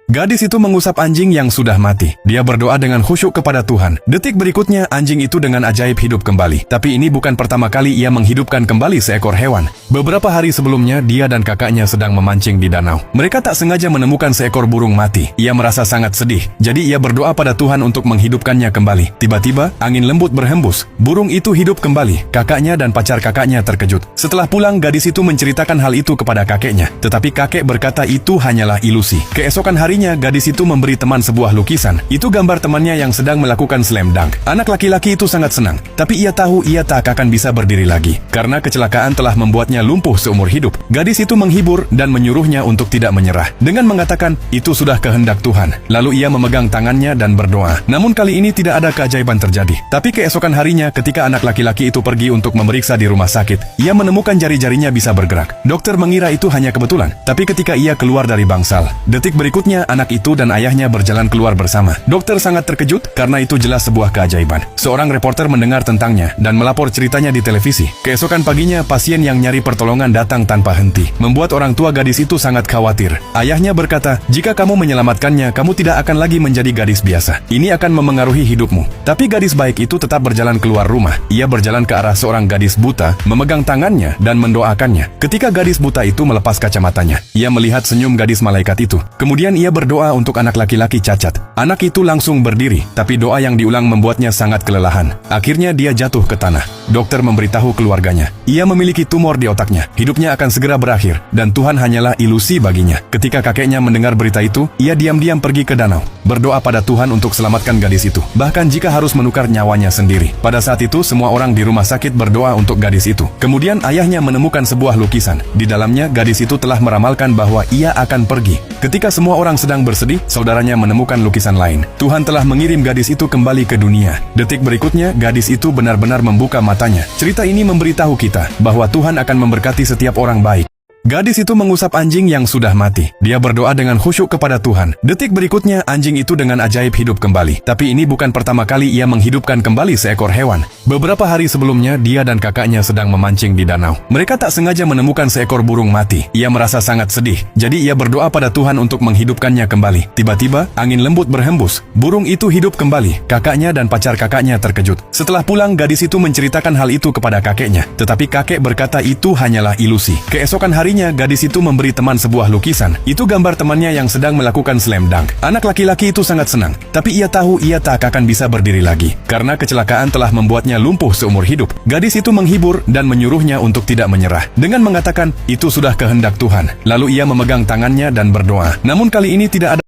Gadis itu mengusap anjing yang sudah mati. Dia berdoa dengan khusyuk kepada Tuhan. Detik berikutnya, anjing itu dengan ajaib hidup kembali. Tapi ini bukan pertama kali ia menghidupkan kembali seekor hewan. Beberapa hari sebelumnya, dia dan kakaknya sedang memancing di danau. Mereka tak sengaja menemukan seekor burung mati. Ia merasa sangat sedih. Jadi ia berdoa pada Tuhan untuk menghidupkannya kembali. Tiba-tiba, angin lembut berhembus. Burung itu hidup kembali. Kakaknya dan pacar kakaknya terkejut. Setelah pulang, gadis itu menceritakan hal itu kepada kakeknya. Tetapi kakek berkata itu hanyalah ilusi. Keesokan hari gadis itu memberi teman sebuah lukisan. Itu gambar temannya yang sedang melakukan slam dunk. Anak laki-laki itu sangat senang, tapi ia tahu ia tak akan bisa berdiri lagi. Karena kecelakaan telah membuatnya lumpuh seumur hidup. Gadis itu menghibur dan menyuruhnya untuk tidak menyerah. Dengan mengatakan, itu sudah kehendak Tuhan. Lalu ia memegang tangannya dan berdoa. Namun kali ini tidak ada keajaiban terjadi. Tapi keesokan harinya ketika anak laki-laki itu pergi untuk memeriksa di rumah sakit, ia menemukan jari-jarinya bisa bergerak. Dokter mengira itu hanya kebetulan. Tapi ketika ia keluar dari bangsal, detik berikutnya anak itu dan ayahnya berjalan keluar bersama. Dokter sangat terkejut karena itu jelas sebuah keajaiban. Seorang reporter mendengar tentangnya dan melapor ceritanya di televisi. Keesokan paginya, pasien yang nyari pertolongan datang tanpa henti, membuat orang tua gadis itu sangat khawatir. Ayahnya berkata, jika kamu menyelamatkannya, kamu tidak akan lagi menjadi gadis biasa. Ini akan memengaruhi hidupmu. Tapi gadis baik itu tetap berjalan keluar rumah. Ia berjalan ke arah seorang gadis buta, memegang tangannya dan mendoakannya. Ketika gadis buta itu melepas kacamatanya, ia melihat senyum gadis malaikat itu. Kemudian ia berdoa untuk anak laki-laki cacat. Anak itu langsung berdiri, tapi doa yang diulang membuatnya sangat kelelahan. Akhirnya dia jatuh ke tanah. Dokter memberitahu keluarganya, ia memiliki tumor di otaknya. Hidupnya akan segera berakhir, dan Tuhan hanyalah ilusi baginya. Ketika kakeknya mendengar berita itu, ia diam-diam pergi ke danau, berdoa pada Tuhan untuk selamatkan gadis itu, bahkan jika harus menukar nyawanya sendiri. Pada saat itu, semua orang di rumah sakit berdoa untuk gadis itu. Kemudian ayahnya menemukan sebuah lukisan. Di dalamnya, gadis itu telah meramalkan bahwa ia akan pergi. Ketika semua orang sedang bersedih, saudaranya menemukan lukisan lain. Tuhan telah mengirim gadis itu kembali ke dunia. Detik berikutnya, gadis itu benar-benar membuka matanya. Cerita ini memberitahu kita bahwa Tuhan akan memberkati setiap orang baik. Gadis itu mengusap anjing yang sudah mati. Dia berdoa dengan khusyuk kepada Tuhan. Detik berikutnya, anjing itu dengan ajaib hidup kembali. Tapi ini bukan pertama kali ia menghidupkan kembali seekor hewan. Beberapa hari sebelumnya, dia dan kakaknya sedang memancing di danau. Mereka tak sengaja menemukan seekor burung mati. Ia merasa sangat sedih. Jadi ia berdoa pada Tuhan untuk menghidupkannya kembali. Tiba-tiba, angin lembut berhembus. Burung itu hidup kembali. Kakaknya dan pacar kakaknya terkejut. Setelah pulang, gadis itu menceritakan hal itu kepada kakeknya. Tetapi kakek berkata itu hanyalah ilusi. Keesokan harinya, gadis itu memberi teman sebuah lukisan. Itu gambar temannya yang sedang melakukan slam dunk. Anak laki-laki itu sangat senang, tapi ia tahu ia tak akan bisa berdiri lagi. Karena kecelakaan telah membuatnya lumpuh seumur hidup. Gadis itu menghibur dan menyuruhnya untuk tidak menyerah. Dengan mengatakan, itu sudah kehendak Tuhan. Lalu ia memegang tangannya dan berdoa. Namun kali ini tidak ada